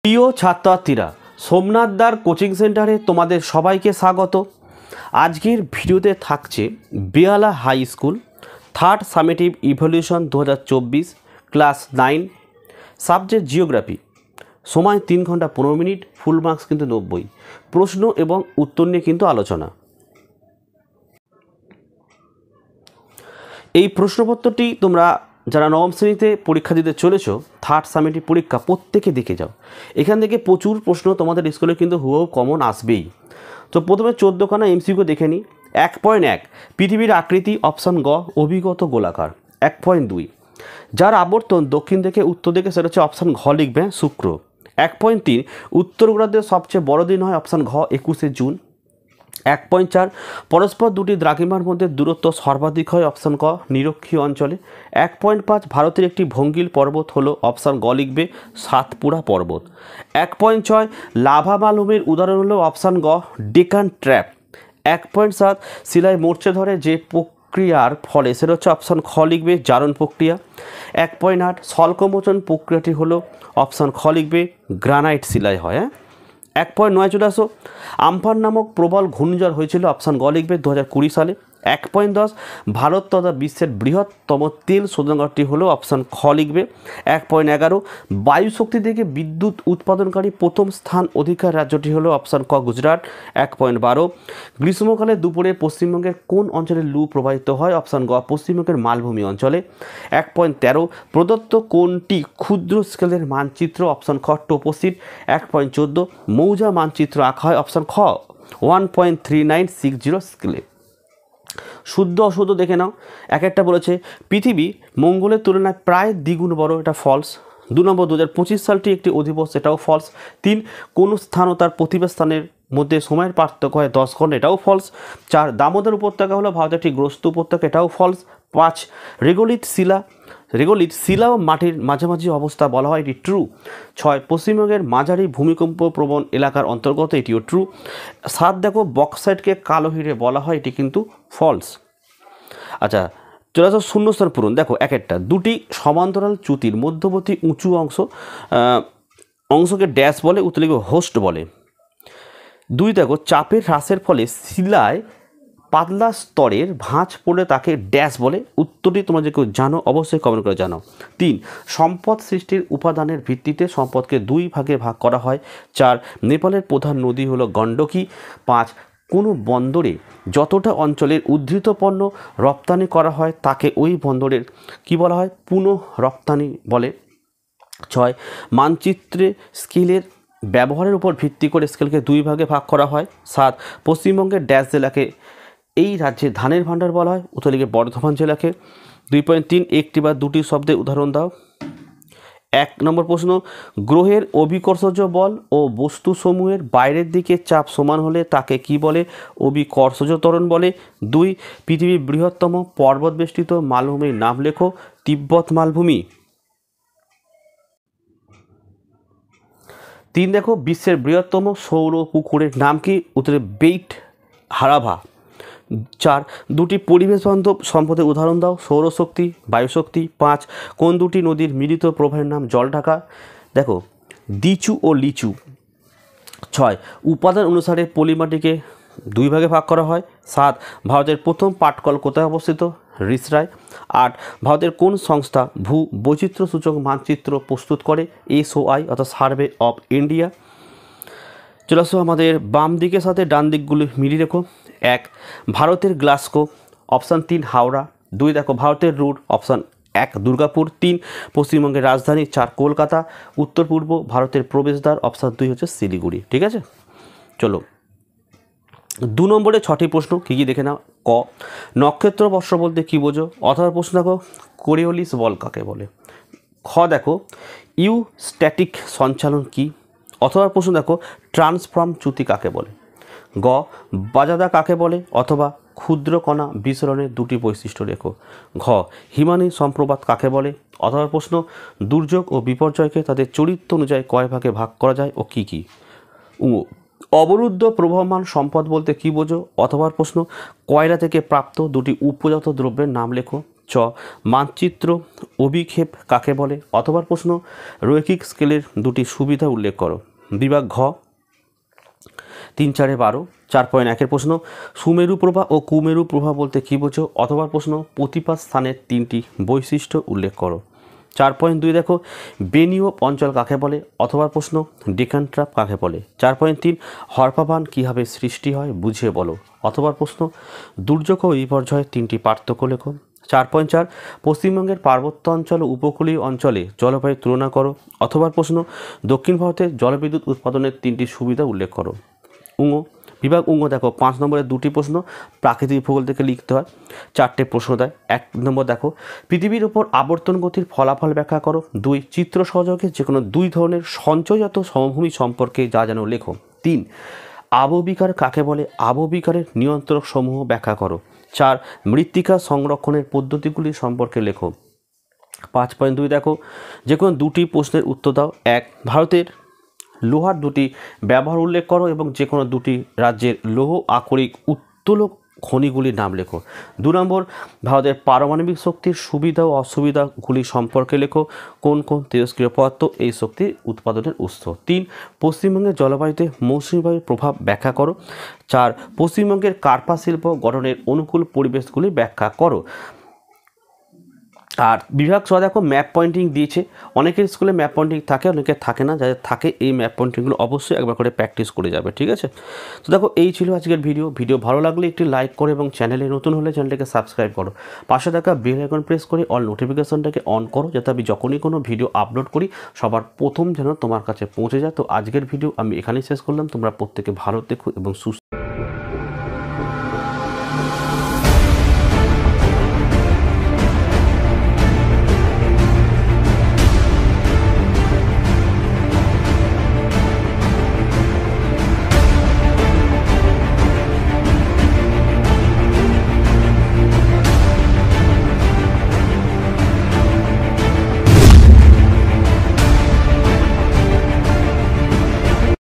প্রিয় ছাত্রছাত্রীরা, সোমনাথদার কোচিং সেন্টারে তোমাদের সবাইকে স্বাগত। আজকের ভিডিওতে থাকছে Behala high school third summative evaluation 2024 class 9 subject geography. সময় 3 ঘন্টা 15 মিনিট, ফুল মার্কস কিন্তু 90। প্রশ্ন এবং উত্তর নিয়ে কিন্তু আলোচনা। এই প্রশ্নপত্রটি তোমরা যারা নবম শ্রেণীতে পরীক্ষা দিতে চলেছো, থার্ড সামেটিভ পরীক্ষা, প্রত্যেকে দেখে যাও। এখান থেকে প্রচুর প্রশ্ন তোমাদের স্কুলে কিন্তু হুবহু কমন আসবেই। তো প্রথমে 14খানা এমসিকিউ দেখে নিই। 1.1 পৃথিবীর আকৃতি, অপশান গ অভিগত গোলাকার। 1.2 যার আবর্তন দক্ষিণ থেকে উত্তর দিকে, সেটা হচ্ছে অপশান ঘ লিখবে, শুক্র। 1.3 উত্তর গোলার্ধের সবচেয়ে বড় দিন হয়, অপশান ঘ 21শে জুন। 1.4 পরস্পর দুটি দ্রাঘিমার মধ্যে দূরত্ব সর্বাধিক হয়, অপশান ক নিরক্ষীয় অঞ্চলে। 1.5 ভারতের একটি ভঙ্গিল পর্বত হলো, অপশান গ লিখবে সাতপুরা পর্বত। 1.6 লাভা মালভূমির উদাহরণ হলো, অপশান গ ডেকান ট্র্যাপ। 1.7 শিলায় মরচে ধরে যে প্রক্রিয়ার ফলে, সেটা হচ্ছে অপশান খ লিখবে জারণ প্রক্রিয়া। 1.8 স্বল্পমোচন প্রক্রিয়াটি হলো, অপশান খ লিখবে গ্রানাইট শিলায় হয়। 1.9 চলে আসো। আমফান নামক প্রবল ঘূর্ণিঝড় হয়েছিল, অপশান গ লিখবে 2020 সালে। 1.10 ভারত তথা বিশ্বের বৃহত্তম তেল শোধনাগারটি হলো, অপশান খ লিখবে। 1.11 বায়ু শক্তি থেকে বিদ্যুৎ উৎপাদনকারী প্রথম স্থান অধিকার রাজ্যটি হলো, অপশান ক গুজরাট। 1.12 গ্রীষ্মকালে দুপুরে পশ্চিমবঙ্গের কোন অঞ্চলে লু প্রবাহিত হয়, অপশান গ পশ্চিমবঙ্গের মালভূমি অঞ্চলে। 1.13 প্রদত্ত কোনটি ক্ষুদ্র স্কেলের মানচিত্র, অপশান খ টোপোসিট। 1.14 মৌজা মানচিত্র আঁকা হয়, অপশান খ 1.3960 স্কেলে। শুদ্ধ অশুদ্ধ দেখে নাও। এক একটা বলেছে পৃথিবী মঙ্গলের তুলনায় প্রায় দ্বিগুণ বড়, এটা ফলস। 2 নম্বর 2025 সালটি একটি অধিবর্ষ, এটাও ফলস। 3 কোন স্থান ও তার প্রতিবেশ স্থানের মধ্যে সময়ের পার্থক্য হয় 10 ঘন্টা, এটাও ফলস। 4 দামোদর উপত্যকা হলো ভারতের একটি গ্রস্ত উপত্যকা, এটাও ফলস। 5 রেগোলিথ শিলা ও মাটির মাঝামাঝি অবস্থা বলা হয়, এটি ট্রু। 6 পশ্চিমবঙ্গের মাঝারি ভূমিকম্প প্রবণ এলাকার অন্তর্গত, এটিও ট্রু। 7 দেখো বক্সাইটকে কালো হিরে বলা হয়, এটি কিন্তু ফলস। আচ্ছা চলে আসো শূন্যস্থান পূরণ। দেখো এক একটা দুটি সমান্তরাল চ্যুতির মধ্যবর্তী উঁচু অংশকে ড্যাশ বলে, উত্তর লিখবে হোস্ট বলে। 2 দেখো চাপের হ্রাসের ফলে শিলায় পাতলা স্তরের ভাঁজ পড়লে তাকে ড্যাশ বলে, উত্তরটি তোমরা যে কেউ জানো অবশ্যই কমেন্ট করে জানাও। 3 সম্পদ সৃষ্টির উপাদানের ভিত্তিতে সম্পদকে 2 ভাগে ভাগ করা হয়। 4 নেপালের প্রধান নদী হলো গণ্ডকী। 5 কোনো বন্দরে যতটা অঞ্চলের উদ্ধৃত পণ্য রপ্তানি করা হয় তাকে ওই বন্দরের কি বলা হয়, পুনঃ রপ্তানি বলে। 6 মানচিত্রে স্কেলের ব্যবহারের উপর ভিত্তি করে স্কেলকে 2 ভাগে ভাগ করা হয়। 7 পশ্চিমবঙ্গের ড্যাশ জেলাকে এই রাজ্যে ধানের ভাণ্ডার বলা হয়, উত্তর লিখে বর্ধমান জেলাকে। 2.3 একটি বা দুটি শব্দের উদাহরণ দাও। 1 নম্বর প্রশ্ন গ্রহের অভিকর্ষজ বল ও বস্তুসমূহের বাইরের দিকে চাপ সমান হলে তাকে কি বলে, অভিকর্ষজ ত্বরণ বলে। 2 পৃথিবীর বৃহত্তম পর্বত বেষ্টিত মালভূমির নাম লেখো, তিব্বত মালভূমি। 3 দেখো বিশ্বের বৃহত্তম সৌর পুকুরের নাম কি, উত্তরে বেইট হারাভা। 4 দুটি পরিবেশ বান্ধব সম্পদের উদাহরণ দাও, সৌরশক্তি, বায়ুশক্তি। 5 কোন দুটি নদীর মিলিত প্রবাহের নাম জলঢাকা। দেখো দিচু ও লিচু। 6 উপাদান অনুসারে পলিমাটিকে 2 ভাগে ভাগ করা হয়। 7 ভারতের প্রথম পাটকল কোথায় অবস্থিত, রিসরায়। 8 ভারতের কোন সংস্থা ভূ বৈচিত্র্য সূচক মানচিত্র প্রস্তুত করে, SOI অর্থাৎ সার্ভে অফ ইন্ডিয়া। চলে আসো আমাদের বাম দিকের সাথে ডান দিকগুলি মিলিয়ে রেখো। 1 ভারতের গ্লাসগো, অপশান 3 হাওড়া। 2 দেখো ভারতের রুট, অপশান 1 দুর্গাপুর। 3 পশ্চিমবঙ্গের রাজধানী। 4 কলকাতা। উত্তর পূর্ব ভারতের প্রবেশদ্বার, অপশান 2 হচ্ছে শিলিগুড়ি। ঠিক আছে, চলো 2 নম্বরে 6টি প্রশ্ন কী কী দেখে নাও। ক নক্ষত্র বর্ষ বলতে কী বোঝো, অথবা প্রশ্ন দেখো কোরিওলিস বল কাকে বলে। খ দেখো ইউস্ট্যাটিক সঞ্চালন কী, অথবা প্রশ্ন দেখো ট্রান্সফর্ম চ্যুতি কাকে বলে। গ বাজাদা কাকে বলে, অথবা ক্ষুদ্র কণা বিচরণের 2টি বৈশিষ্ট্য লেখো। ঘ হিমানী সম্প্রপাত কাকে বলে, অথবা প্রশ্ন দুর্যোগ ও বিপর্যয়কে তাদের চরিত্র অনুযায়ী কয় ভাগে ভাগ করা যায় ও কী কী। অবরুদ্ধ প্রবহমান সম্পদ বলতে কী বোঝো, অথবা প্রশ্ন কয়লা থেকে প্রাপ্ত 2টি উপজাত দ্রব্যের নাম লেখো। চ মানচিত্র অভিক্ষেপ কাকে বলে? অথবা প্রশ্ন রৈখিক স্কেলের দুটি সুবিধা উল্লেখ করো। বিভাগ ঘ 3-4-12 4.1-এর প্রশ্ন সুমেরু প্রভা ও কুমেরু প্রভা বলতে কী বোঝো? অথবা প্রশ্ন প্রতিপাদ স্থানের 3টি বৈশিষ্ট্য উল্লেখ করো। 4.2 দেখো বেনিয়ো অঞ্চল কাকে বলে? অথবা প্রশ্ন ডেকান ট্রাপ কাকে বলে? 4.3 হরপাবান কীভাবে সৃষ্টি হয় বুঝিয়ে বলো। অথবা প্রশ্ন দুর্যোগ ও বিপর্যয়ের 3টি পার্থক্য লেখো। 4.4 পশ্চিমবঙ্গের পার্বত্য অঞ্চল ও উপকূলীয় অঞ্চলে জলবায়ুর তুলনা করো। অথবা প্রশ্ন দক্ষিণ ভারতের জলবিদ্যুৎ উৎপাদনের 3টি সুবিধা উল্লেখ করো। বিভাগ দেখো 5 নম্বরের 2টি প্রশ্ন প্রাকৃতিক ভূগোল থেকে লিখতে হয়। 4টে প্রশ্ন দেয়। 1 নম্বর দেখো পৃথিবীর উপর আবর্তন গতির ফলাফল ব্যাখ্যা করো। 2 চিত্র সহযোগে যে কোনো 2 ধরনের সঞ্চয়জাত সমভূমি সম্পর্কে যা জানো লেখো। 3 আবহবিকার কাকে বলে? আবহবিকারের নিয়ন্ত্রক সমূহ ব্যাখ্যা করো। 4 মৃত্তিকা সংরক্ষণের পদ্ধতিগুলি সম্পর্কে লেখো। 5.2 দেখো যে কোনো 2টি প্রশ্নের উত্তর দাও। 1 ভারতের লোহার 2টি ব্যবহার উল্লেখ করো এবং যে কোনো 2টি রাজ্যের লৌহ আকরিক উত্তোলক খনিগুলির নাম লেখো। 2 নম্বর ভারতের পারমাণবিক শক্তির সুবিধা ও অসুবিধাগুলি সম্পর্কে লেখো। কোন কোন তেজস্ক্রিয় পদার্থ এই শক্তির উৎপাদনের উৎস। 3 পশ্চিমবঙ্গের জলবায়ুতে মৌসুমী বায়ুর প্রভাব ব্যাখ্যা করো। 4 পশ্চিমবঙ্গের কার্পা শিল্প গঠনের অনুকূল পরিবেশগুলি ব্যাখ্যা করো। আর বিভাগ ছ দেখো ম্যাপ পয়েন্টিং দিয়েছে। অনেকের স্কুলে ম্যাপ পয়েন্টিং থাকে, অনেকের থাকে না। যাদের থাকে এই ম্যাপ পয়েন্টিংগুলো অবশ্যই একবার করে প্র্যাকটিস করে যাবে, ঠিক আছে? তো দেখো এই ছিল আজকের ভিডিও ভালো লাগলে একটি লাইক করো এবং চ্যানেলে নতুন হলে চ্যানেলটাকে সাবস্ক্রাইব করো। পাশে থাকা বেল আইকন প্রেস করে অল নোটিফিকেশনটাকে অন করো, যাতে আমি যখনই কোনো ভিডিও আপলোড করি সবার প্রথম যেন তোমার কাছে পৌঁছে যায়। তো আজকের ভিডিও আমি এখানেই শেষ করলাম। তোমরা প্রত্যেকে ভালো থেকো এবং সুস্থ।